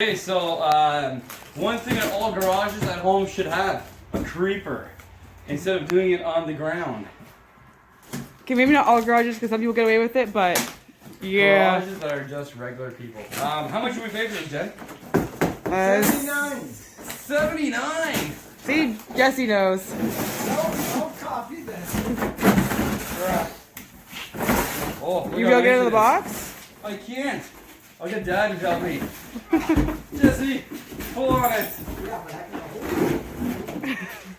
Okay, so one thing that all garages at home should have, a creeper, instead of doing it on the ground. Okay, maybe not all garages because some people get away with it, but yeah. Garages that are just regular people. How much do we pay for this, Jen? 79. 79! See, Jesse knows. No copy then. Oh, You go get it in the box? I can't. I'll get Dad to help me. Jesse, pull on it.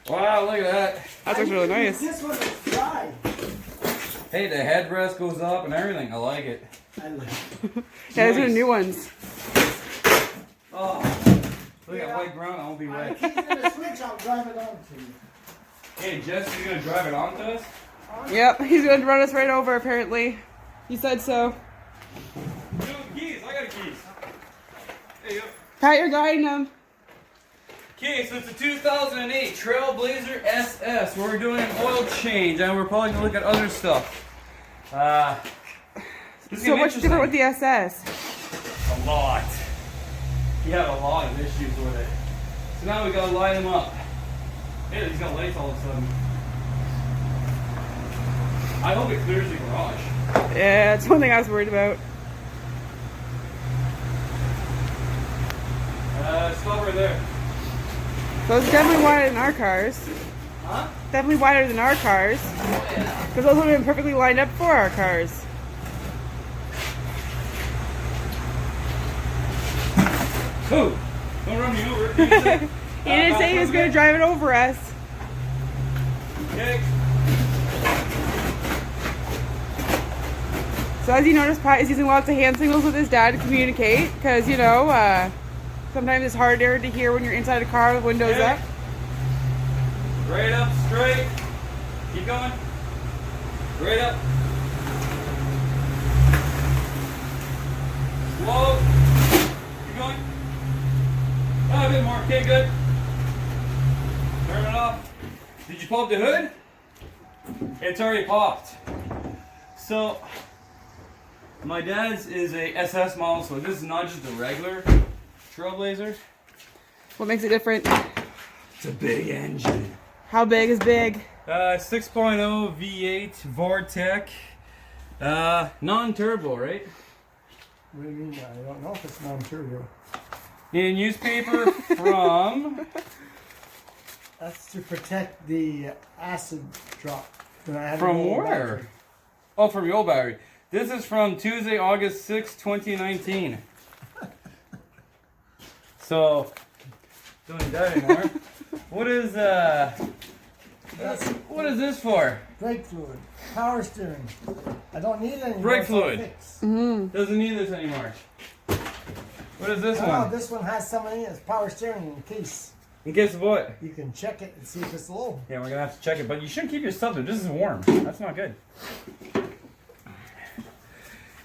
Wow, look at that. That looks really nice. This one is dry. Hey, the headrest goes up and everything. I like it. I like it. Yeah, these are Nice. the new ones. Oh, look at white ground. I won't be I'm wet. keeping the switch, I'll drive it on to you. Hey, Jess, you gonna drive it onto us? Yep, he's going to run us right over apparently. He said so. Dude, keys. I got the keys. There you go. Pat, you're guiding him. Okay, so it's a 2008 Trailblazer SS. We're doing an oil change, and we're probably gonna look at other stuff. This is So gonna be what's different with interesting. the SS? A lot. You have a lot of issues with it. So now we gotta line them up. Hey, he's got lights all of a sudden. I hope it clears the garage. Yeah, that's one thing I was worried about. Stop right there. So it's definitely wider than our cars. Huh? Definitely wider than our cars. Oh, yeah. Because those would have been perfectly lined up for our cars. Ooh, don't run me over. He didn't say he was going to drive it over us. Okay. So as you notice, Pat is using lots of hand signals with his dad to communicate. Because, you know, sometimes it's harder to hear when you're inside a car with windows Okay. up. Right up, straight. Keep going. Right up. Slow. Keep going. Oh, a bit more. Okay, good. Turn it off. Did you pop the hood? It's already popped. So, my dad's is a SS model, so this is not just a regular Trailblazer. What makes it different? It's a big engine. How big is big? 6.0 V8 Vortec. Non-turbo, right? What do you mean? I don't know if it's non-turbo. In newspaper from... That's to protect the acid drop. When I had From an old where? battery. Oh, from your old battery. This is from Tuesday, August 6, 2019. So, don't need that anymore. What is what is this for? Brake fluid, power steering. I don't need it anymore. Brake it's all fluid. fixed. Doesn't need this anymore. What is this Oh, one? this one has something in it. It's power steering in case. In case of what? You can check it and see if it's low. Yeah, we're gonna have to check it, but you shouldn't keep your stuff there. This is warm. That's not good.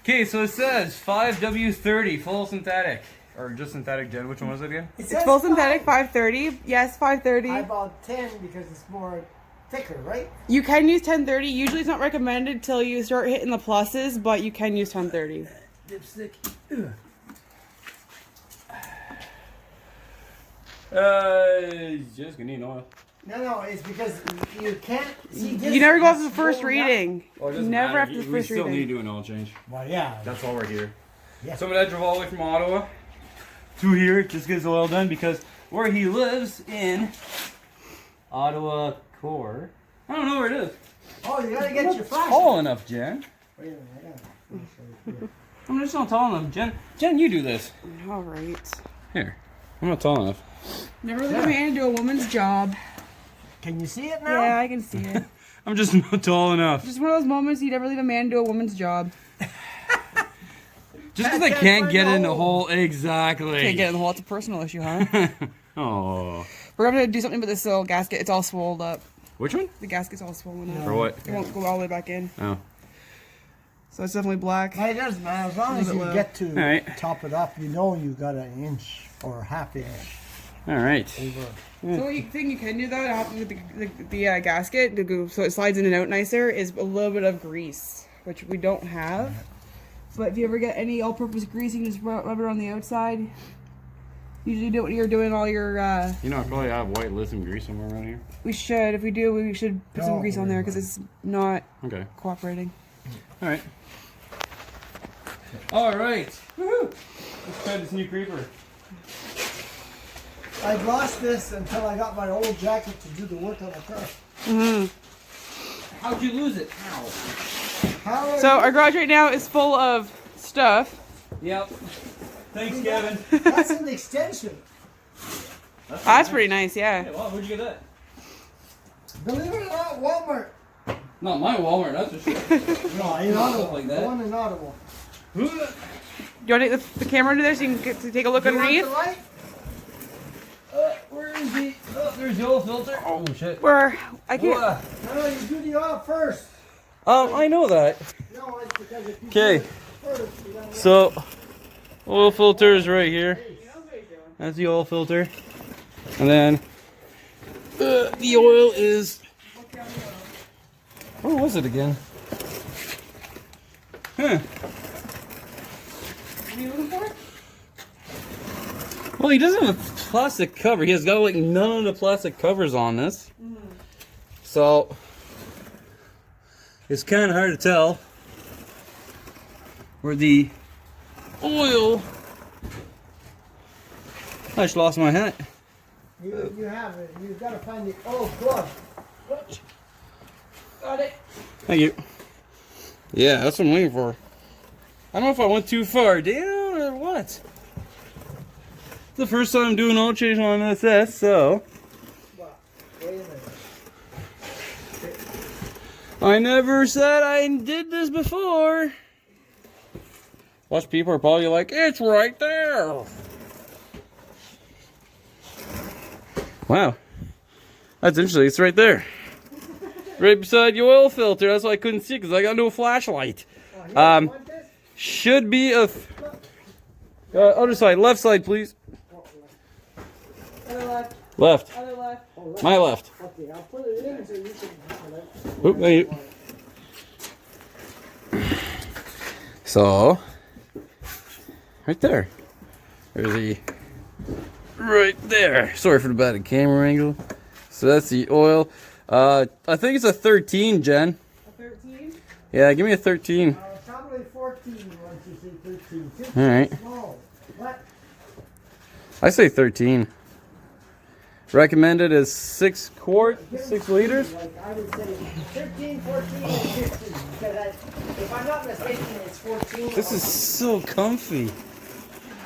Okay, so it says 5W30 full synthetic. Or just synthetic, Jen. Which one was it again? It It's says full five. synthetic 530. Yes, 530. I bought 10 because it's more thicker, right? You can use 1030. Usually it's not recommended till you start hitting the pluses, but you can use 1030. Dipstick. Just gonna need oil. No, it's because you can't see this. You never go is after the first slowing down. reading. Oh, it doesn't Never matter. after the We first still reading. need to do an oil change. Well, yeah. That's why we're here. Yeah. So my dad drove all the way from Ottawa to here just get his oil done because where he lives in Ottawa Core. I don't know where it is. Oh, you gotta get your flashlight. Tall enough, Jen. Wait a minute, I gotta. I'm just not tall enough, Jen. Jen, you do this. All right. Here. I'm not tall enough. Never leave a man do a woman's job. Can you see it now? Yeah, I can see it. I'm just not tall enough. Just one of those moments you never leave a man do a woman's job. Just because I can't get in the hole exactly. Can't get in the hole. It's a personal issue, huh? Oh. We're gonna do something with this little gasket. It's all swelled up. Which one? The gasket's all swollen up. For what? It won't go all the way back in. Oh. So it's definitely black. Well, it doesn't matter. As long as Leave it you low. get to Alright. top it up, you know you got an inch or a half inch All right. over. So what you think you can do though to help with the gasket to go so it slides in and out nicer is a little bit of grease, which we don't have. But if you ever get any all-purpose grease, you can just rub it on the outside. usually do when you're doing all your. You know, I probably have white lithium grease somewhere around here. We should. If we do, we should put some grease on there because it's not Okay. cooperating. All right. All right. Woohoo! Let's try this new creeper. I lost this until I got my old jacket to do the work on the car. Mm-hmm. How'd you lose it? How? So our garage right now is full of stuff. Yep. Thanks, Kevin. That's an extension. That's pretty nice, Yeah, yeah. well, where'd you get that? Believe it or not, Walmart. Not my Walmart, that's for sure. No, in Ottawa. like that. The one in Ottawa. You want to take the camera under there so you can get to take a look You want underneath? the light? Where is he? Oh, there's the oil filter. Oh, shit. Where I can't. Whoa. No, you do the oil first. I know that. No, it's because if you Okay. do it first, you gotta So, oil filter is right here. That's the oil filter. And then, the oil is... Where was it again? Huh. What are you looking for? Well, he doesn't have a plastic cover. He has got like none of the plastic covers on this. So, it's kind of hard to tell where the oil... I just lost my hat. You have it. You've got to find the oil plug. Got it. Thank you. Yeah, that's what I'm waiting for. I don't know if I went too far down or what. It's the first time I'm doing oil change on SS, so Well, wait a minute. I never said I did this before. Watch, people are probably like, it's right there. Wow. That's interesting. It's right there. Right beside the oil filter. That's why I couldn't see because I got no flashlight. Want this? Should be a... other side. Left side, please. Other left. Left. Other left. My left. Okay, I'll put it in so you can handle it. Oop, thank you. So, right there. There's the... Right there. Sorry for the bad camera angle. So that's the oil. I think it's a 13, Jen. A 13. Yeah, give me a 13. Probably 14 once you say 13. 15 All right. small. What? I say 13. Recommended is 6 liters. Like I would say 13, 14, and 15. Because if I'm not mistaken, it's 14. This is so comfy.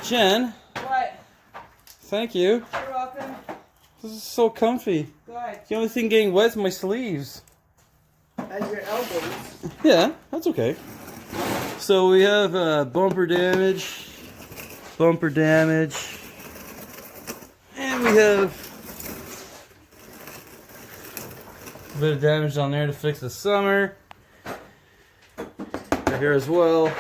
Jen, What? thank you. You're welcome. This is so comfy. Good. The only thing getting wet is my sleeves. And your elbows. Yeah, that's okay. So we have bumper damage, and we have a bit of damage on there to fix the summer. Right here as well.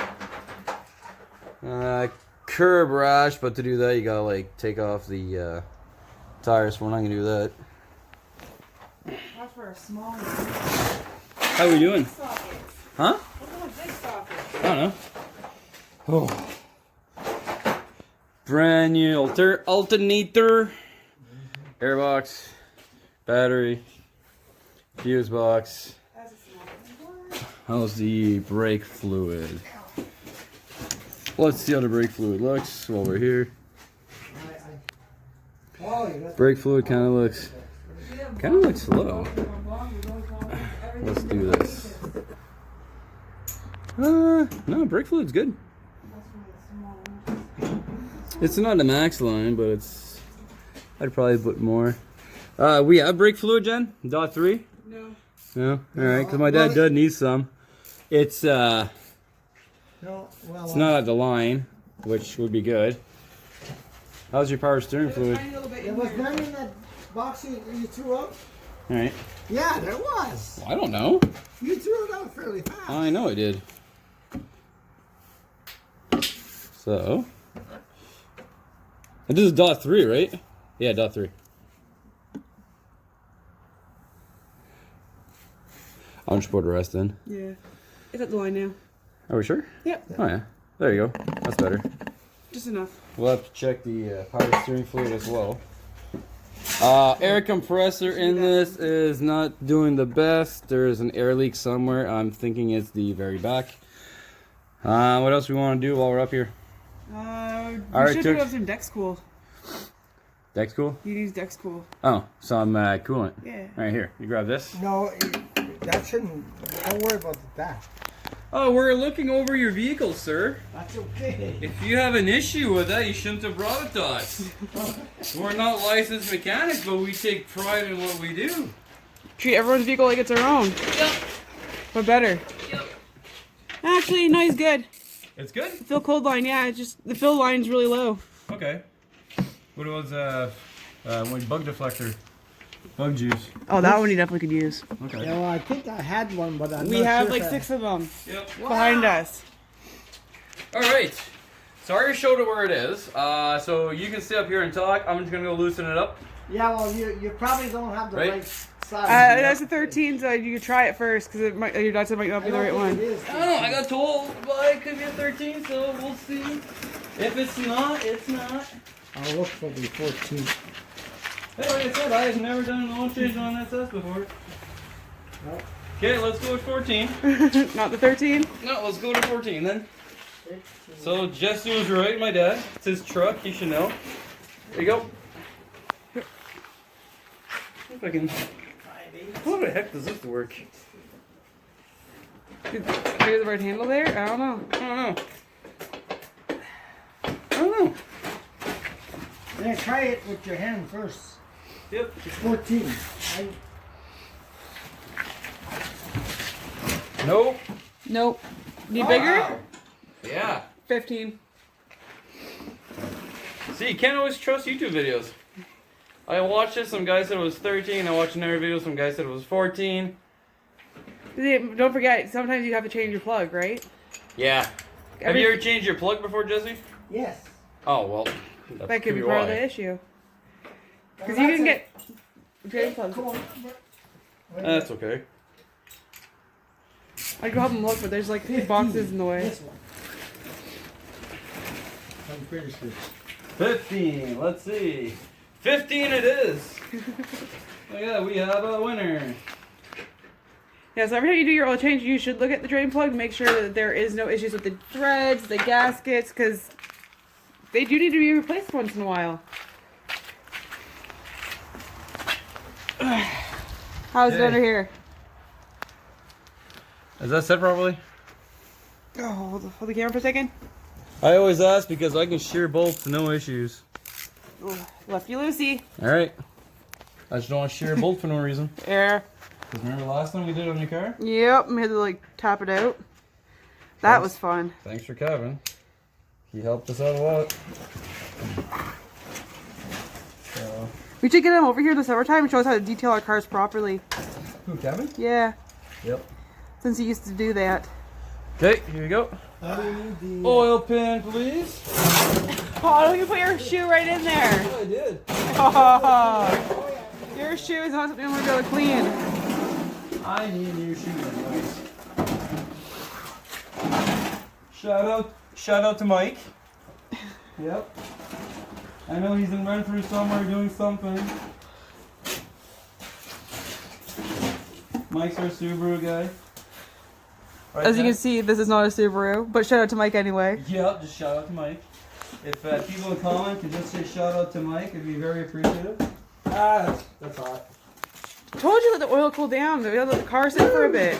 Curb rash, but to do that you gotta like take off the tires, so we're not gonna do that. Watch for a small one. How are we doing? Socket. Huh? What's on a big socket? I don't know. Oh. Brand new alternator, airbox, battery, fuse box. That's a small one. How's the brake fluid? Let's see how the brake fluid looks while we're here. Brake fluid kind of looks low. Let's do this. No, brake fluid's good. It's not the max line, but it's... I'd probably put more. We have brake fluid, Jen? .3? No. No? Alright, because my dad does need some. It's, No, well, it's not at the line, which would be good. How's your power steering fluid? Tiny little bit There in was here. none in that box you threw out? Alright. Yeah, there was. I don't know. You threw it out fairly fast. I know I did. So... And this is .3, right? Yeah, .3. I'll just put the rest in. Yeah. It's at the line now. Are we sure? Yep. Oh yeah. There you go. That's better. Just enough. We'll have to check the power steering fluid as well. Air compressor in this is not doing the best. There is an air leak somewhere. I'm thinking it's the very back. What else we want to do while we're up here? We should put up some Dexcool. Dexcool? You use Dexcool. Oh, some coolant. Yeah. Right here. You grab this. No, that shouldn't. Don't worry about that. Oh, we're looking over your vehicle, sir. That's okay. If you have an issue with that, you shouldn't have brought it to us. We're not licensed mechanics, but we take pride in what we do. Treat everyone's vehicle like it's their own. Yep. But better. Yep. Actually, no, he's good. It's good? Fill cold line, yeah. It's just the fill line's really low. Okay. What was bug deflector? Bug juice. Oh, that one you definitely could use. Okay. Yeah, well, I think I had one, but I'm We not have sure like if I- 6 of them Yep. behind us. All right. So I already showed it where it is. So you can stay up here and talk. I'm just gonna go loosen it up. Yeah, well, you probably don't have the Right? right size. That's a 13, so you could try it first because your dad said it might not I be the don't right think one. it is. I don't know. I got told, but it could be a 13, so we'll see. If it's not, it's not. I'll look for the 14. Hey, like I said, I have never done an oil change on SS before. Nope. Okay, let's go with 14. Not the 13? No, let's go to 14 then. So Jesse was right, my dad. It's his truck, he should know. There you go. If I can. How the heck does this work? Is there the right handle there? I don't know. I don't know. I don't know. Yeah, try it with your hand first. Yep. It's 14. Nope. Nope. Need bigger? Wow. Yeah. 15. See, you can't always trust YouTube videos. I watched it, some guy said it was 13. I watched another video, some guy said it was 14. Don't forget, sometimes you have to change your plug, right? Yeah. Have you ever changed your plug before, Jesse? Yes. Oh, well. That could be part of the issue. Because you can get drain plugs. That's okay. I'd go help him look, but there's like 2 boxes in the way. This one. I'm pretty sure. 15, let's see. 15 it is. Look at that, we have a winner. Yeah, so every time you do your oil change, you should look at the drain plug, make sure that there is no issues with the threads, the gaskets, because they do need to be replaced once in a while. How's it Okay. under here? Is that set properly? Oh, hold the camera for a second. I always ask because I can shear bolts, no issues. Oh, lefty loosey. Alright. I just don't want to shear a bolt for no reason. There. Because remember the last time we did it on your car? Yep, we had to like tap it out. That was fun. Thanks for Kevin. He helped us out a lot. So. We should get him over here in the summertime and show us how to detail our cars properly. Who, Kevin? Yeah, Yep. since he used to do that. Okay, here you go. How do you need the... Oil pan, please. Oh, you put your shoe right in there. I did. Oh, your shoe is not something I'm going to go clean. I need new shoes anyways. Shout out to Mike. Yep. I know he's in Renfrew somewhere doing something. Mike's our Subaru guy. Right, As you can Ted? see, this is not a Subaru, but shout out to Mike anyway. Yep, just shout out to Mike. If people in comment can just say shout out to Mike, it'd be very appreciative. That's hot. Told you that the oil cooled down. We let the car sit for a bit.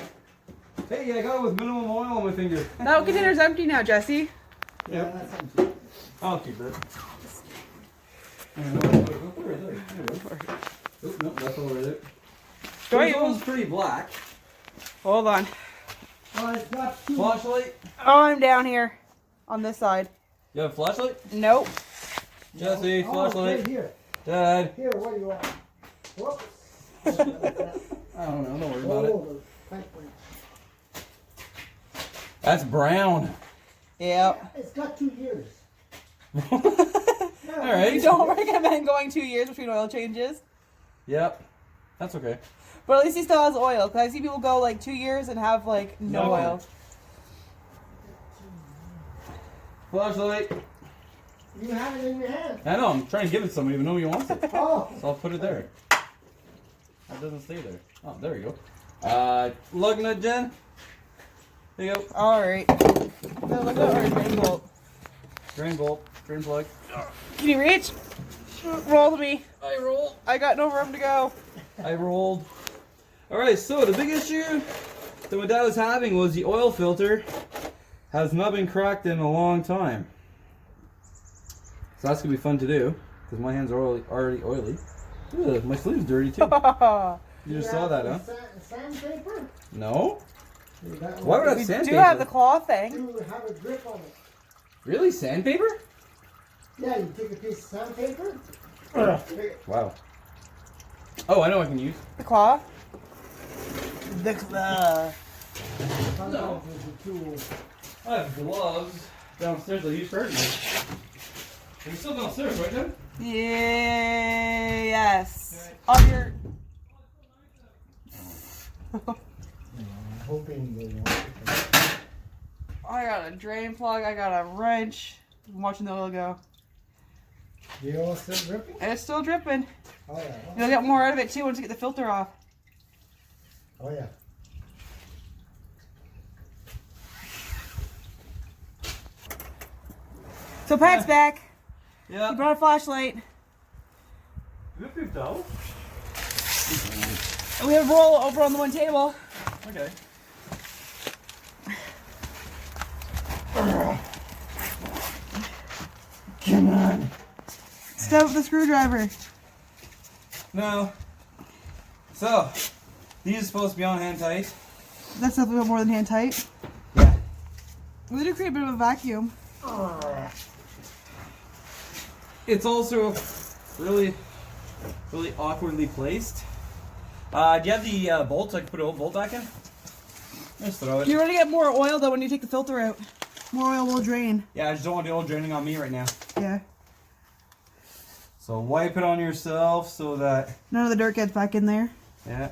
Hey, I got it with minimum oil on my finger. That container's empty now, Jesse. Yeah, that's empty. I'll keep it. Oop, nope, that's over there. Go This one's pretty black. Hold on. Well, it's got two. Flashlight? Oh, I'm down here on this side. You have a flashlight? Nope. Jesse, Oh, flashlight. right here. Dad. Here, what do you want? Whoops. I don't know, don't worry about it. Oh, the pipe went. That's brown. Yep. It's got 2 years. Alright. We don't recommend going 2 years between oil changes. Yep. That's okay. But at least he still has oil. Because I see people go like 2 years and have like no No. oil. Flashlight. You have it in your hand. I know, I'm trying to give it to somebody, but nobody wants it. Oh. So I'll put it there. It doesn't stay there. Oh, there we go. Lug nut, Jen. There you go. Alright. No, look at our drain bolt. Drain bolt, drain plug. Can you reach? Roll to me. I roll. I got no room to go. I rolled. Alright, so the big issue that my dad was having was the oil filter has not been cracked in a long time. So that's going to be fun to do, because my hands are already oily. Ugh, my sleeve's dirty too. You just saw that, huh? Sandpaper? No? That Why would I have We sandpaper? do have the claw thing. You have a grip on it. Really? Sandpaper? Yeah, you take a piece of sandpaper. Wow. Oh, I know what I can use. The claw? The claw. Sometimes it's a tool. I have gloves downstairs I use for everything. Are you still downstairs, right, Jen? Yes. On your. I'm hoping they won't. I got a drain plug. I got a wrench. I'm watching the oil go. The oil still dripping? And it's still dripping. Oh yeah. You'll get more out of it too once you get the filter off. Oh yeah. So Pat's back. Yeah. He brought a flashlight. You have your towel? And we have a roll over on the one table. Okay. Come on. Step with the screwdriver. No. So, these are supposed to be on hand tight. That's definitely more than hand tight. Yeah. We did create a bit of a vacuum. It's also really awkwardly placed. Do you have the bolt so I can put a bolt back in? Just throw it. You're gonna get more oil though when you take the filter out. More oil will drain. Yeah, I just don't want the oil draining on me right now. Yeah. So wipe it on yourself so that, None of the dirt gets back in there. yeah.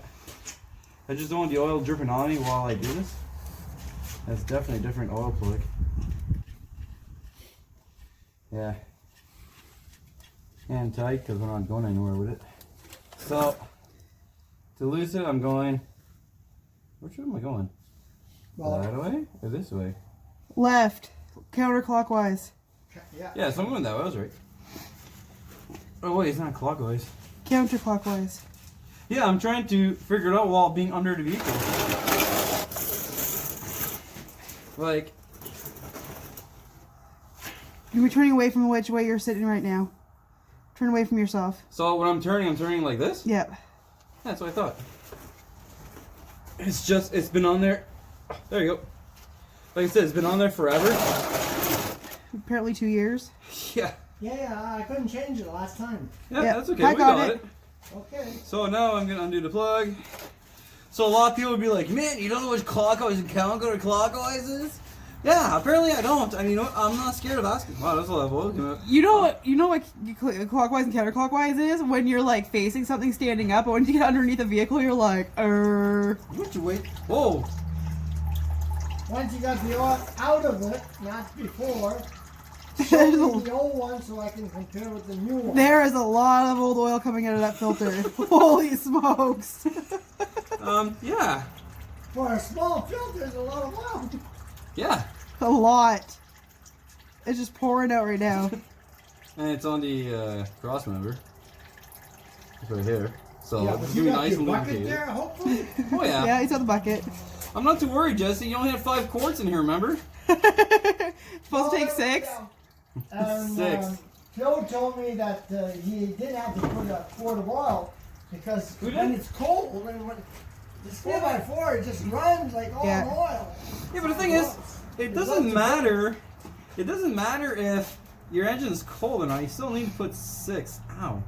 I just don't want the oil dripping on me while I do this. That's definitely a different oil plug. Yeah. And tight because we're not going anywhere with it. So, to loose it, I'm going. Which way am I going? Well, That way or this way? Left. Counterclockwise. yeah. Yeah, so I'm going that way. I was right. Oh wait, it's not clockwise. Counterclockwise. Yeah, I'm trying to figure it out while being under the vehicle. Like, You're turning away from which way you're sitting right now. Turn away from yourself. so when I'm turning like this? Yep. That's what I thought. It's been on there. There you go. Like I said, it's been on there forever. Apparently 2 years. Yeah. Yeah, I couldn't change it last time. Yeah, Yeah, that's okay. I We got got it. it. Okay. So now I'm going to undo the plug. So a lot of people would be like, man, you don't know what clockwise and counterclockwise is? Yeah, apparently I don't. And you know what? I'm not scared of asking. Wow, that's a lot of oil coming out. You know what clockwise and counterclockwise is? When you're like facing something standing up, but when you get underneath a vehicle, you're like, What you wait? Whoa. Once you got the oil out of it, not before, show There's me a- the old one so I can compare with the new one. There is a lot of old oil coming out of that filter. Holy smokes. Yeah. For a small filter, there's a lot of oil. Yeah. A lot. It's just pouring out right now. And it's on the cross member. It's right here. So Yeah, it's but gonna you be got nice your and bucket lubricated. there, hopefully. Oh yeah. Yeah, he's on the bucket. I'm not too worried, Jesse. You only have 5 quarts in here, remember? Supposed to take 6. And, 6. Phil told me that he did have to put a quart of oil because Who when did? it's cold, when this 4x4 it just runs like all Yeah. oil. Yeah, but the thing is, it doesn't matter. It doesn't matter if your engine's cold or not. You still need to put 6. Ow.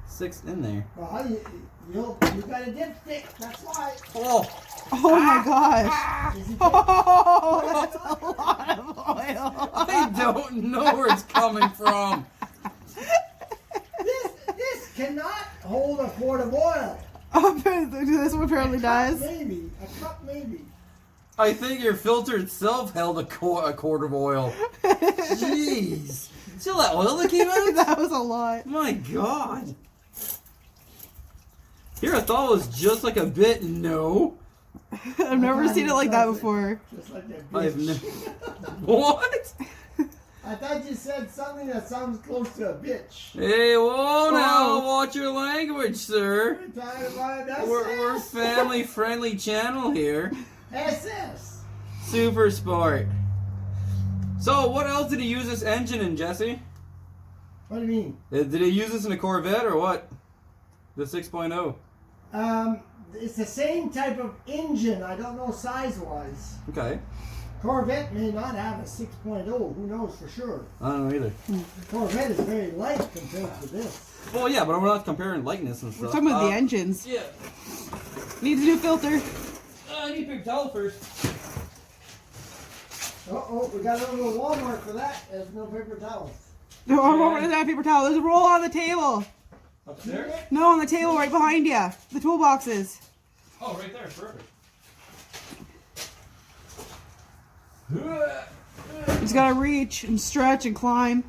6 in there. Well, you got a dipstick, that's why. Oh. Oh my gosh. Is he- Oh, that's a lot of oil. I don't know where it's coming from. This cannot hold a quart of oil. This one apparently does. Maybe. A cup maybe. I think your filter itself held a quart of oil. Jeez. See all that oil that came out? That was a lot. My God. Here, I thought it was just like a bit. No. I've never seen it like that before. Just like that I've bitch. never. What? I thought you said something that sounds close to a bitch. Hey, whoa now. Whoa. Watch your language, sir. We're talking about SS. We're family friendly channel here. SS. Super Sport. So, what else did he use this engine in, Jesse? What do you mean? Did he use this in a Corvette or what? The 6.0. It's the same type of engine. I don't know size-wise. Okay. Corvette may not have a 6.0. Who knows for sure? I don't know either. Corvette is very light compared to this. Well, yeah, but we're not comparing lightness and stuff. We're talking about the engines. Yeah. Needs a new filter. I need paper towel first. Uh-oh, we got to go to Walmart for that. There's no paper towels. No, what is that paper towel? There's a roll on the table. Upstairs? No, on the table right behind you. The toolboxes. Oh, right there. Perfect. You just gotta reach and stretch and climb.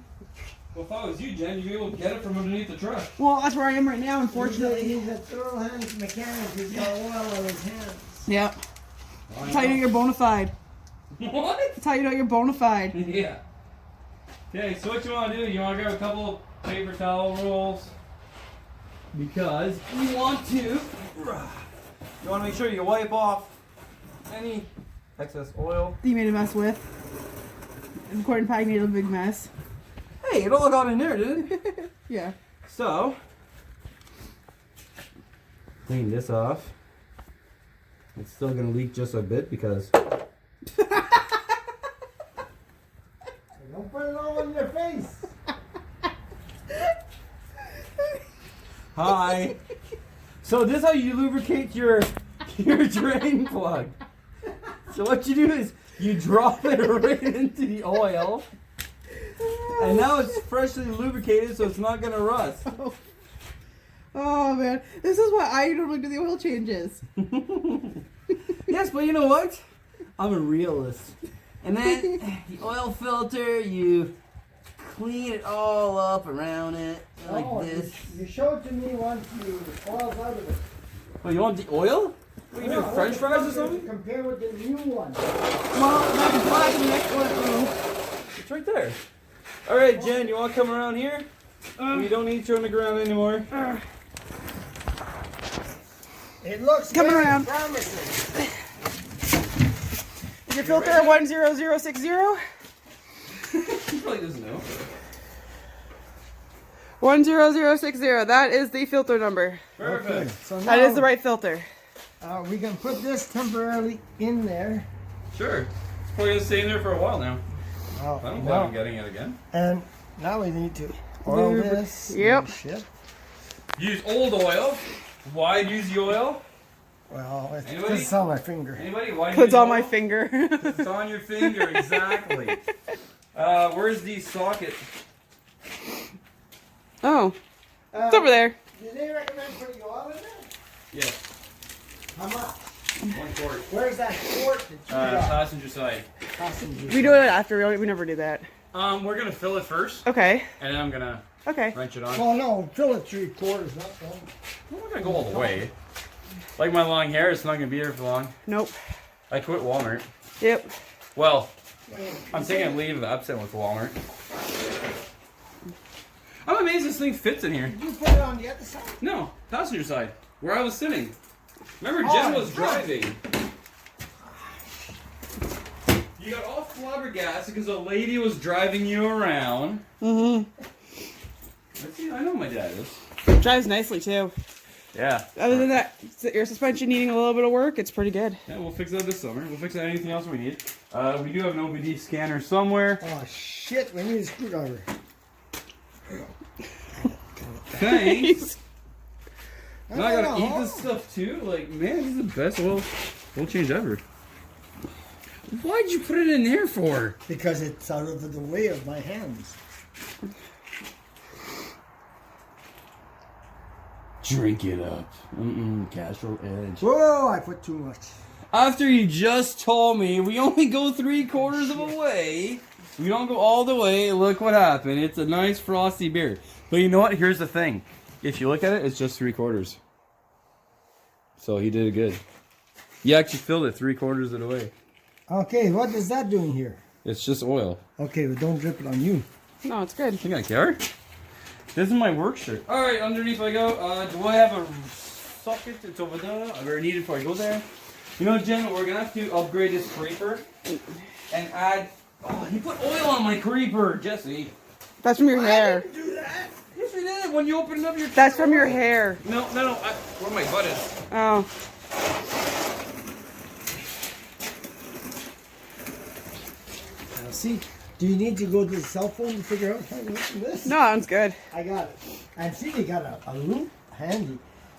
Well, if I was you, Jen, you'd be able to get it from underneath the truck. Well, that's where I am right now, unfortunately. He's a thorough hands mechanic. He's got oil on his hands. Yep. That's how you know you're bona fide. What? That's how you know you're bona fide. Yeah. Okay, so what you want to do, you want to grab a couple paper towel rolls because you want to make sure you wipe off any excess oil. That you made a mess with. And Court and Pag made a big mess. Hey, it all got in there, didn't it? Yeah. So, clean this off. It's still gonna leak just a bit because Don't put it all in your face. hi. So this is how you lubricate your drain plug. So what you do is you drop it right into the oil, and now it's freshly lubricated, so it's not gonna rust. Oh man, this is why I normally do the oil changes. Yes, but you know what? I'm a realist. And then the oil filter, you clean it all up around it like this. You showed to me once you oiled out of it. Oh, you want the oil? What, you do French fries or something? Compare with the new one. Well, that's black and the next one. It's right there. All right, Jen, you want to come around here? You don't need you on the ground anymore. It looks Coming very around. promising. Is your filter 10060? He probably doesn't know. 10060. That is the filter number. Perfect. So now That is the right filter. we can put this temporarily in there. Sure. It's probably gonna stay in there for a while now. Oh, I don't plan on getting it again. And now we need to oil this. Yep. Shit. Use old oil. Why use the oil? Well, it's Anybody? just on my finger. Anybody? Why It's use on oil? my finger. It's on your finger, exactly. Where's the socket? Oh, it's over there. Do they recommend putting oil in there? Yes. How much? 1 quart. Where's that quart that you got? Passenger side. Passenger. We do it after. We never do that. We're gonna fill it first, Okay. and then I'm gonna Okay. wrench it on. Well, no, fill it 3/4, not one. I'm not gonna go all the way. Like my long hair, it's not gonna be here for long. Nope. I quit Walmart. Yep. Well, I'm taking a leave of absence with Walmart. I'm amazed this thing fits in here. Did you put it on the other side? No, passenger side, where I was sitting. Remember, Jen was driving. You got all flabbergasted because a lady was driving you around. Mm-hmm. Let's see, I know my dad is. Drives nicely too. Yeah. Other than that, your suspension needing a little bit of work, it's pretty good. Yeah, we'll fix that this summer. We'll fix anything else we need. We do have an OBD scanner somewhere. Oh, shit, we need a screwdriver. Thanks. Now I don't gotta know. eat this stuff too. Like, man, this is the best oil change ever. Why'd you put it in there for? Because it's out of the way of my hands. Drink it up. Castro Edge. Whoa, I put too much. After you just told me we only go 3/4 of a way, we don't go all the way. Look what happened. It's a nice frosty beer. But you know what? Here's the thing. If you look at it, it's just 3/4. So he did it good. You actually filled it 3/4 of the way. Okay, what is that doing here? It's just oil. Okay, but don't drip it on you. No, it's good. You think I care? This is my work shirt. All right, underneath I go. Do I have a socket? It's over there. I'm gonna need it before I go there. You know, Jen, we're gonna have to upgrade this creeper and add. Oh, he put oil on my creeper, Jesse. That's from your hair. Do that. Yes, we did. When you opened up your. That's from your hair. No. Where my butt is. Oh. Now, see, do you need to go to the cell phone to figure out how to open this? No, that's good. I got it. And see, they got a loop handy.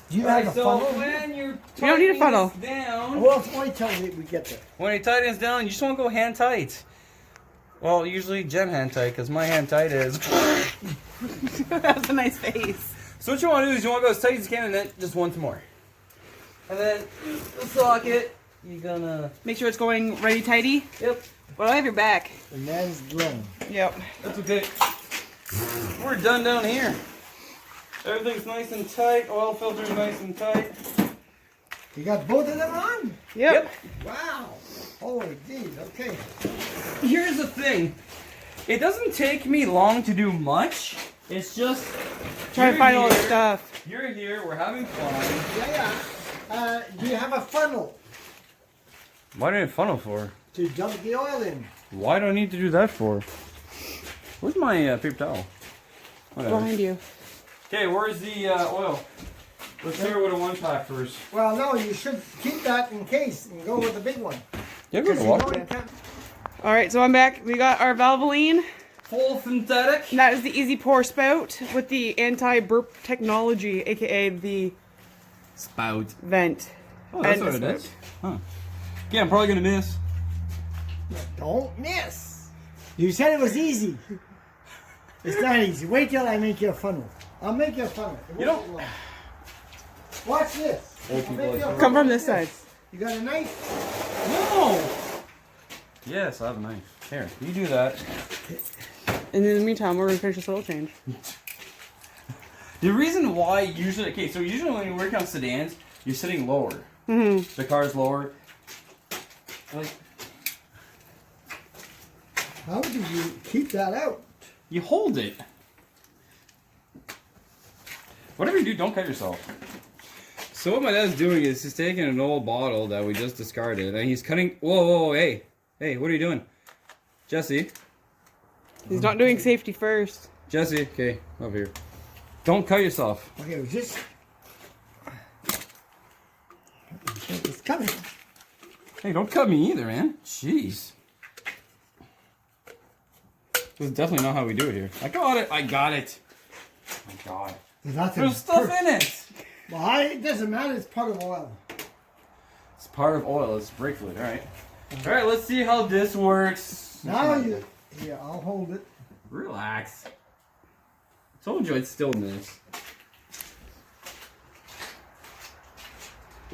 Do you Alright, have a so funnel? when you're You don't need a tightening funnel. this down, Well, wait till we get there. when it tightens down, you just want to go hand tight. Well, usually Jen hand tight, because my hand tight is. That's a nice face. So what you want to do is you want to go as tight as you can, and then just once more. And then the socket, you're gonna. Make sure it's going ready tighty. Yep. Well, I have your back. The man's grown. Yep. That's okay. We're done down here. Everything's nice and tight. Oil filter's nice and tight. You got both of them on? Yep. Wow. Holy geez, okay. Here's the thing. It doesn't take me long to do much. It's just Try to you're find all the here, stuff. You're here. We're having fun. Yeah. Do you have a funnel Why do I need a funnel for? to dump the oil in? Why do I need to do that for? Where's my paper towel? Whatever. Behind you. Okay, where's the oil? Let's start with a 1-pack first. Well, no, you should keep that in case and go with the big one. Yeah, Because go you water. know you can't. All right, so I'm back. We got our Valvoline. Full synthetic. And that is the Easy Pour spout with the anti-burp technology, aka the Spout. vent. Oh, that's And what the it is. Huh. Yeah, I'm probably gonna miss. Don't miss. You said it was easy. It's not easy. Wait till I make you a funnel. I'll make you a funnel. It You won't don't- take long. Watch this. Old I'll people make like you a that. Come funnel from like this side. You got a knife? No. Yes, I have a knife. Here, you do that. And in the meantime, we're gonna finish this oil change. The reason why usually, okay, so usually when you work on sedans, you're sitting lower. Mm-hmm. The car's lower. Like, How do you keep that out? you hold it. Whatever you do, don't cut yourself. So what my dad's doing is he's taking an old bottle that we just discarded and he's cutting. Whoa, hey, what are you doing, Jesse? He's not doing safety first. Jesse, okay, over here. Don't cut yourself. Okay, we just. It's coming. Hey, don't cut me either, man. Jeez. This is definitely not how we do it here. I got it. Oh my God. There's nothing. There's stuff in it. Well, it doesn't matter. It's part of oil. It's part of oil. It's brake fluid. All right. All right. Let's see how this works. Now you. Yeah, I'll hold it. Relax. Told you I'd still miss.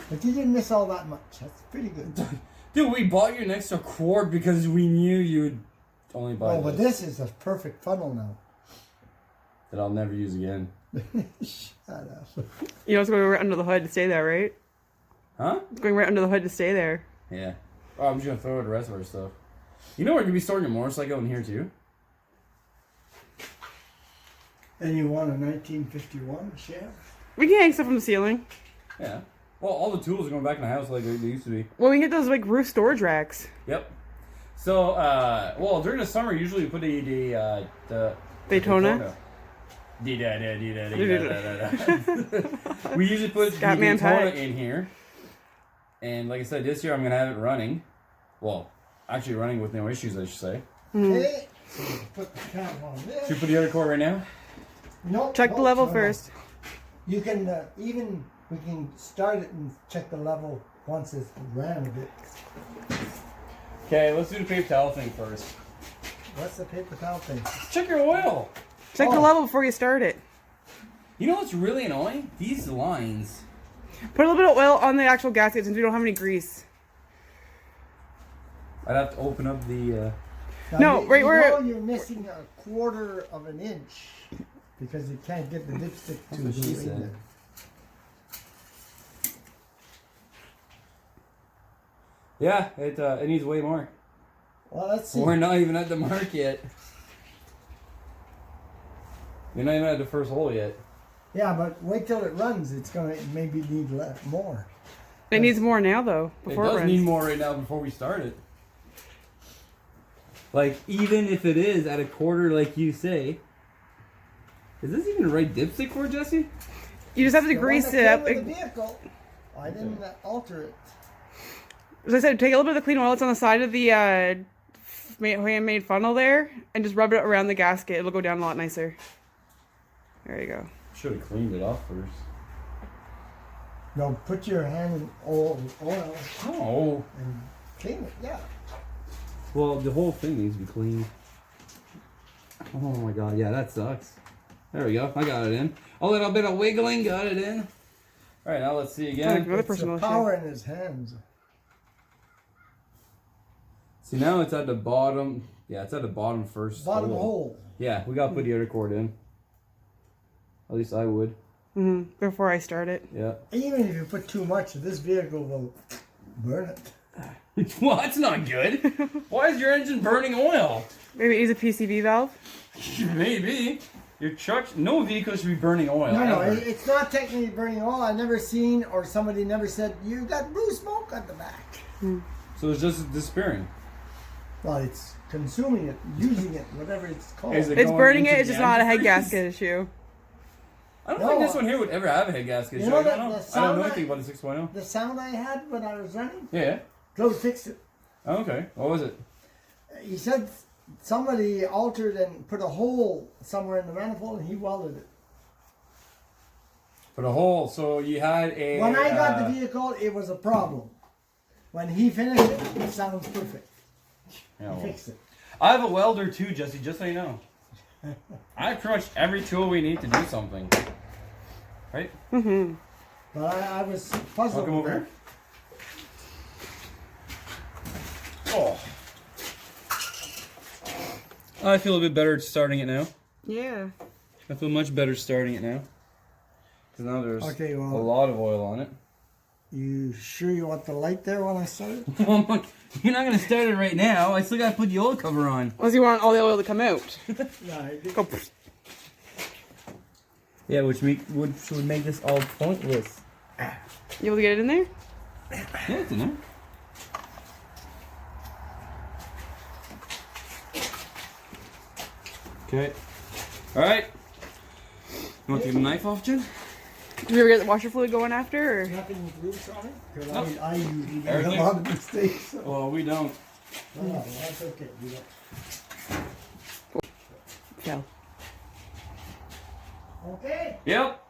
But you didn't miss all that much. That's pretty good. Dude, we bought you an extra quart because we knew you'd only buy Oh, but this. this is a perfect funnel now. That I'll never use again. Shut up. You know, it's going right under the hood to stay there, right? Huh? It's going right under the hood to stay there. Yeah. Oh, I'm just gonna throw the rest of our stuff. You know we're gonna be storing a motorcycle in here too. And you want a 1951 Chevy? We can hang stuff from the ceiling. Yeah. Well, all the tools are going back in the house like they used to be. Well, we get those like roof storage racks. Yep. So, well, during the summer, usually we put the Daytona. We usually put the Scatman Daytona pack. in here. And like I said, this year I'm going to have it running. Well, actually running with no issues, I should say. Okay. So you put the cap on Should this. we put the other cord right now? No, Check the no, level no, no. first. You can we can start it and check the level once it's ran a bit. Okay, let's do the paper towel thing first. What's the paper towel thing? Check your oil. Check the Oh. level before you start it. You know what's really annoying? These lines. Put a little bit of oil on the actual gaskets since we don't have any grease. I'd have to open up the. Now, No, right where- know you're missing a quarter of an inch because you can't get the dipstick to what she go in said. there. Yeah, it needs way more. Well, let's see. We're not even at the mark yet. We're not even at the first hole yet. Yeah, but wait till it runs. It's gonna maybe need more. It needs more now though. Before It does runs. need more right now before we start it. Like, even if it is at a quarter, like you say, is this even the right dipstick for it, Jesse? You just have to The one grease that it came up. with the vehicle. I didn't alter it. As I said, take a little bit of the clean oil that's on the side of the handmade funnel there, and just rub it around the gasket. It'll go down a lot nicer. There you go. Should have cleaned it off first. No, put your hand in oil Oh. and clean it. Yeah. Well, the whole thing needs to be cleaned. Oh my god, yeah, that sucks. There we go, I got it in. A little bit of wiggling, got it in. Alright, now let's see Like again. another It's the personal power issue. in his hands. See, now it's at the bottom. Yeah, it's at the bottom first. Bottom hole. Yeah, we gotta put the other cord in. At least I would. Before I start it. Yeah. Even if you put too much, this vehicle will burn it. Well, that's not good. Why is your engine burning oil? Maybe use a PCV valve. Maybe. Your truck, no vehicle should be burning oil. No, ever. it's not technically burning oil. I never seen or somebody never said you got blue smoke at the back. So it's just disappearing. Well, it's consuming it, using it, whatever it's called. Is it It's going burning into it. It's the just not a head antifreeze? gasket issue. I don't No, think this one here would ever have a head gasket. You issue. know I don't that- know. the I don't sound know I- anything about the 6.0. The sound I had when I was running, Yeah. go fix it. Oh, okay. What was it? He said somebody altered and put a hole somewhere in the manifold and he welded it. Put a hole. So you had a. When I got the vehicle, it was a problem. When he finished it, it sounds perfect. Yeah, He well. fixed it. I have a welder too, Jesse. Just so you know. I have pretty much every tool we need to do something. Right? But I was puzzled. Welcome over here. Oh. I feel a bit better starting it now. Yeah. I feel much better starting it now. Because now there's Okay, well- a lot of oil on it. You sure you want the light there when I start it? You're not going to start it right now. I still got to put the oil cover on. Unless you want all the oil to come out. Yeah, Go. Yeah, which would make this all pointless. You able to get it in there? Yeah, it's in there. Okay. Alright. You want to get the knife off, Jen? Did you ever get the washer fluid going after? Or? nothing loose on it? Because No. I usually make a Everything- lot of mistakes. So. Well, we don't. No, that's okay. You don't. Fell. Okay. Yep.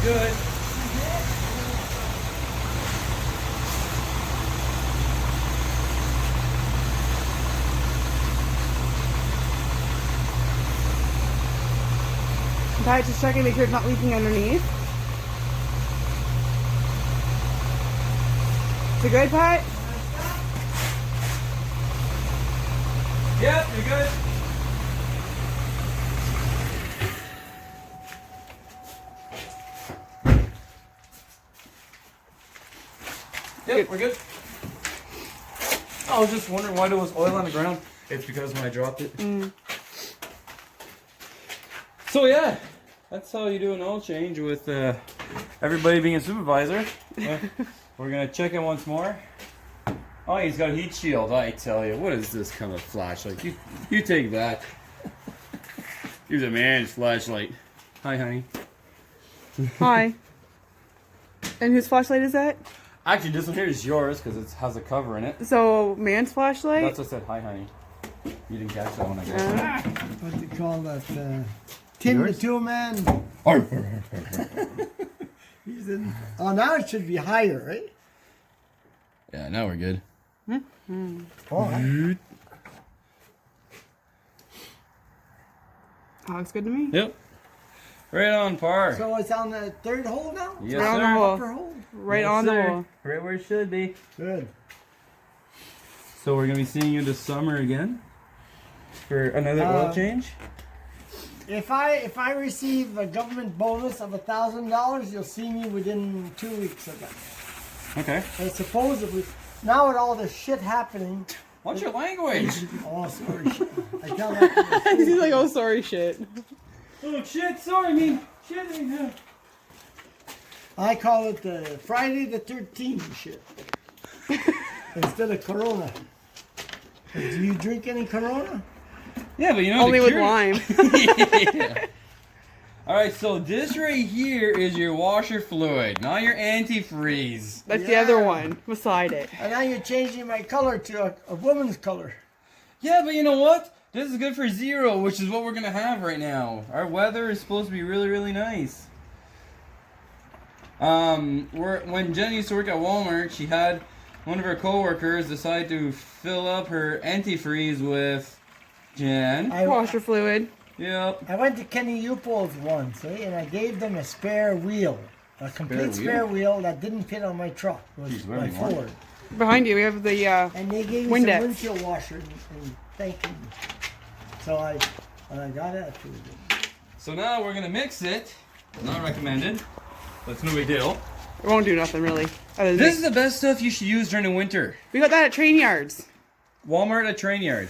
Good. Pat, just checking, make sure it's not leaking underneath. Is it good, Pat? Yep, you're good. Yep, we're good. I was just wondering why there was oil on the ground. It's because when I dropped it. So yeah, that's how you do an oil change with everybody being a supervisor. We're gonna check it once more. Oh, he's got a heat shield. I tell you, what is this kind of flashlight? You take that. Here's a man's flashlight. Hi, honey. Hi. And whose flashlight is that? Actually, this one here is yours because it has a cover in it. So, man's flashlight? That's what I said. Hi, honey. You didn't catch that one, I guess. What do you call that? Tim the Two Man. He's in. Oh, now it should be higher, right? Yeah, now we're good. Oh, That looks good to me. Yep. Right on par. So it's on the third hole now? Yes, Right on sir. the hole. Upper hole? Right Yes, on the sir. wall. Right where it should be. Good. So we're gonna be seeing you this summer again for another oil change. If I receive a government bonus of $1,000, you'll see me within 2 weeks of that. Okay. And supposedly, now with all this shit happening, What's your language? oh sorry, shit. I tell that. He's like, oh, sorry, shit. Oh shit! Sorry, I mean shit. I call it the Friday the 13th shit instead of Corona. Do you drink any Corona? Yeah, but you know Only the with cure- lime. Yeah. All right, so this right here is your washer fluid, not your antifreeze. That's the Yeah. other one beside it. And now you're changing my color to a woman's color. Yeah, but you know what? This is good for 0, which is what we're gonna have right now. Our weather is supposed to be really, really nice. When Jen used to work at Walmart, she had one of her coworkers decide to fill up her antifreeze with Jen. Washer fluid. Yep. I went to Kenny Upol's once, and I gave them a spare wheel. A complete spare wheel that didn't fit on my truck. It was Jeez, my really, Mark? Ford. Behind you, we have the And they gave me Windex. some windshield washer and thank me. So I got it. So now we're gonna mix it. Not recommended. But it's no big deal. it won't do nothing really. Other than This is the best stuff you should use during the winter. we got that at Train Yards. Walmart at Train Yard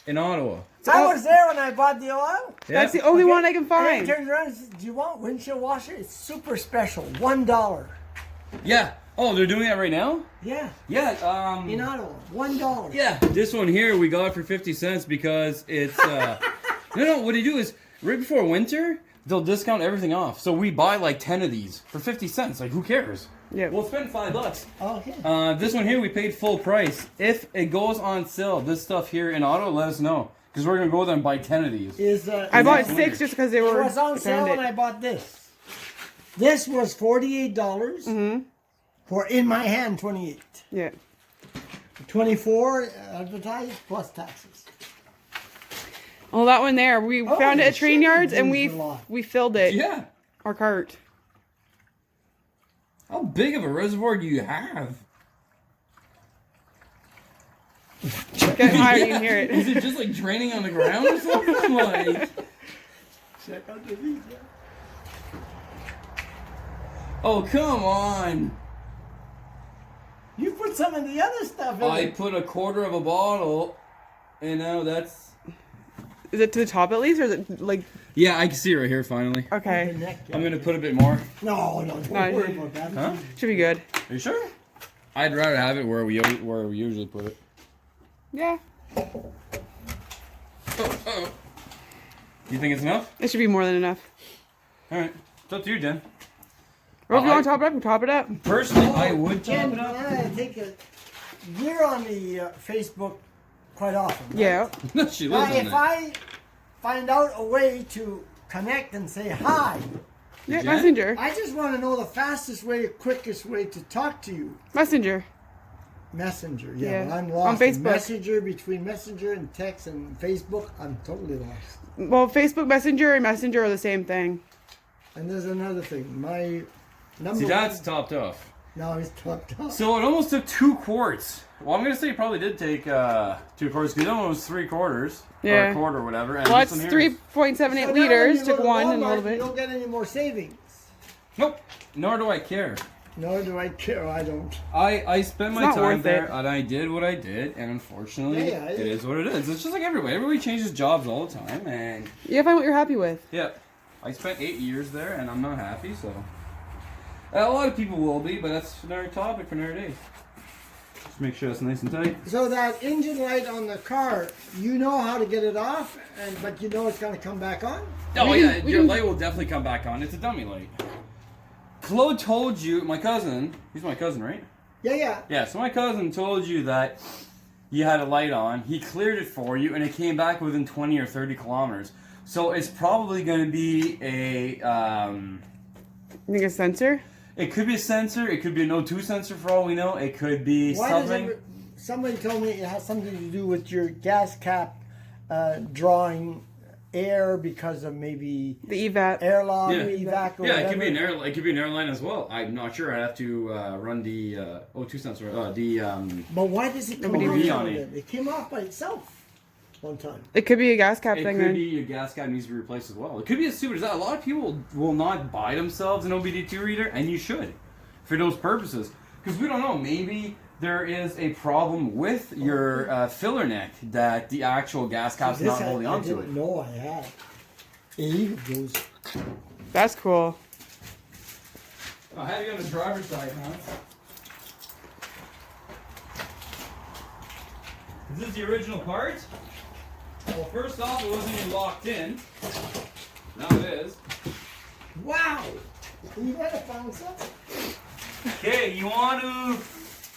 in Ottawa. I was there when I bought the oil. That's the only one I can And I find. turned around and said, do you want windshield washer? It's super special. $1. Yeah. Oh, they're doing that right now? Yeah. Yeah. In Ottawa. $1. Yeah. This one here we got for 50 cents because it's no, what they do is right before winter, they'll discount everything off. So we buy like 10 of these for 50 cents. Like who cares? Yeah. We'll spend $5. Okay. This one here we paid full price. If it goes on sale, this stuff here in Ottawa, let us know. Because we're going to go there and buy 10 of these. I bought Next 6 just because they It were. was on I sale found when I it. bought this. This was $48. Mm-hmm. For in my hand, 28. Yeah. 24 advertised plus taxes. Well, that one there, we Holy found it at Train shit, Yards and these are a lot. we filled it. Yeah. Our cart. How big of a reservoir do you have? Get higher, you can hear Is it. it just like draining on the ground or something? Like, Check out the video. oh come on! You put some of the other stuff in I it. put a quarter of a bottle, and now that's. Is it to the top at least, or is it like Yeah, I can see it right here. Finally, The okay? neck, I'm gonna put a bit more. No, don't No, worry about that. Huh? Should be good. Are you sure? I'd rather have it where we usually put it. Yeah, You think it's enough? it should be more than enough. All right, it's up to you, Jen. Or if you I- want to top it up, you top it up. Personally, I would top Ken, it up. I take a. You're on the Facebook quite often. right? Yeah. She Now, lives on if it. I find out a way to connect and say hi, Yeah, Jen? Messenger. I just want to know the fastest way, quickest way to talk to you. Messenger. Messenger, Yeah. yeah. But I'm On lost. in Facebook. Messenger, between Messenger and text and Facebook, I'm totally lost. Well, Facebook Messenger and Messenger are the same thing. And there's another thing. My number See, one. that's topped off. No, it's topped up. So it almost took 2 quarts. Well, I'm gonna say it probably did take 2 quarts because that one was 3/4 or Yeah. a quarter or whatever. And Well, this that's one here is- 3.78 So now when liters. you Took go to one and a Walmart, little You bit. don't get any more savings. Nope. Nor do I care. Nor do I care. I don't. I spent my not time worth there it. and I did what I did, and unfortunately, Yeah, it is what it is. It's just like everybody. Everybody changes jobs all the time, and You find what you're happy with. yeah, I spent 8 years there, and I'm not happy. So a lot of people will be, but that's another topic for another day. Just make sure it's nice and tight. So that engine light on the car, you know how to get it off, but you know it's going to come back on? Oh We yeah, can- we your can- light will definitely come back on. It's a dummy light. Claude told you, my cousin. He's my cousin, right? Yeah, yeah. Yeah. So my cousin told you that you had a light on. He cleared it for you, and it came back within 20 or 30 kilometers. So it's probably going to be a. You think a sensor? It could be a sensor. It could be an O2 sensor for all we know. It could be Why does something. somebody told me it has something to do with your gas cap drawing air because of maybe The EVAT. airlock, Yeah. evac, or Yeah, it whatever. could be an air. It could be an airline as well. I'm not sure. I'd have to run the O2 sensor. But why does it come off? OBD on then? it. It came off by itself one time. It could be a gas cap It thing could then. be a gas cap needs to be replaced as well. It could be as stupid as that. A lot of people will not buy themselves an OBD2 reader, and you should, for those purposes, because we don't know. Maybe there is a problem with your filler neck that the actual gas cap's not holding I onto didn't it. know I had. It even goes. That's cool. I'll have you on the driver's side, huh? Is this the original part? Well, first off, it wasn't even locked in. Now it is. Wow! You might have found something. Okay, you want to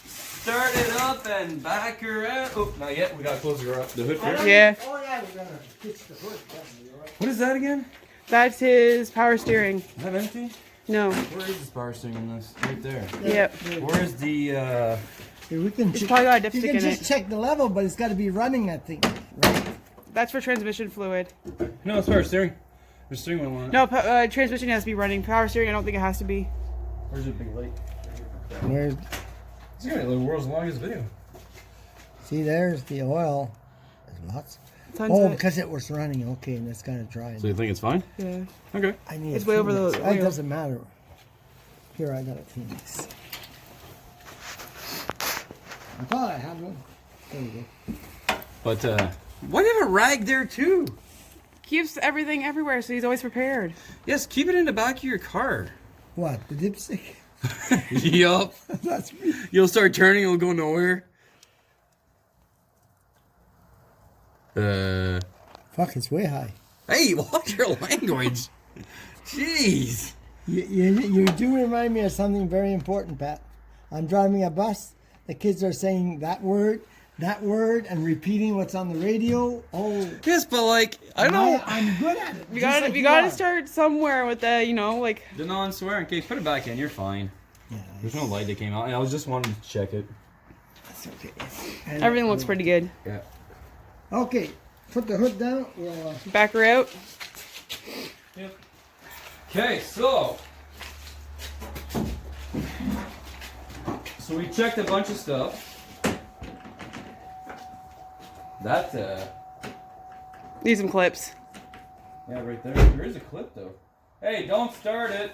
start it up and back her out? Oh, not yet. We gotta close the hood first. Yeah. Oh yeah, we're gonna fix the hood. Yeah, you're right. What is that again? That's his power steering. Is that empty? No. Where is this power steering in this? Right there. Yep. Where is the? Here, we can. It's probably got a You dipstick can in just it. check the level, but it's got to be running. I think. Right? That's for transmission fluid. No, it's power steering. There's steering wheel on it. No, transmission has to be running. Power steering, I don't think it has to be. Where's the big light? Where's? It's got the world's longest video. See, there's the oil. There's lots. Tons Oh, of it. because it was running. Okay, and it's got to dry. So you think it's fine? Yeah. Okay. I need. It's a way over Phoenix. the That oil. doesn't matter. Here, I got a Phoenix. I thought I had one. There we go. But why do you have a rag there too? Keeps everything everywhere, so he's always prepared. Yes, keep it in the back of your car. What? The dipstick? Yup. That's me. You'll start turning, it'll go nowhere. Fuck, it's way high. Hey, watch your language. Jeez. You do remind me of something very important, Pat. I'm driving a bus. The kids are saying that word, and repeating what's on the radio. Oh, Yes, but like, I don't. I'm good at it. We just gotta, like we you gotta are. start somewhere with the, you know, like. The non-swearing case, put it back in, you're fine. Yeah, There's no light that came out. I was just wanting to check it. it's okay. And- Everything looks pretty good. Yeah. Okay, put the hood down. We'll, Back her out. Yep. Okay, so we checked a bunch of stuff. That Need some clips. yeah, right there. There is a clip though. Hey, don't start it.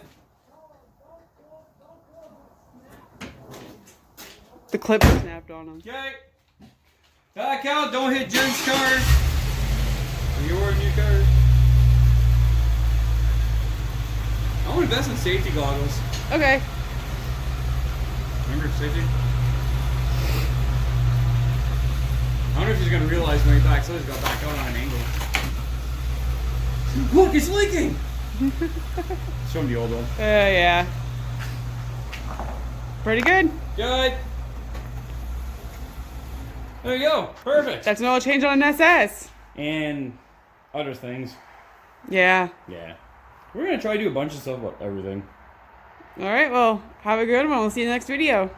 The clip is snapped on him. Okay. Back out. Don't hit Jen's car. Are you wearing new cars? I want to invest in safety goggles. Okay. Remember safety? I wonder if he's gonna realize when he backs out, he's got back out on an angle. Look, it's leaking! Show him the old one. Yeah. Pretty good. Good. There you go. Perfect. That's an oil change on an SS. And other things. Yeah. Yeah. We're gonna try to do a bunch of stuff about everything. All right. Well, have a good one. We'll see you in the next video.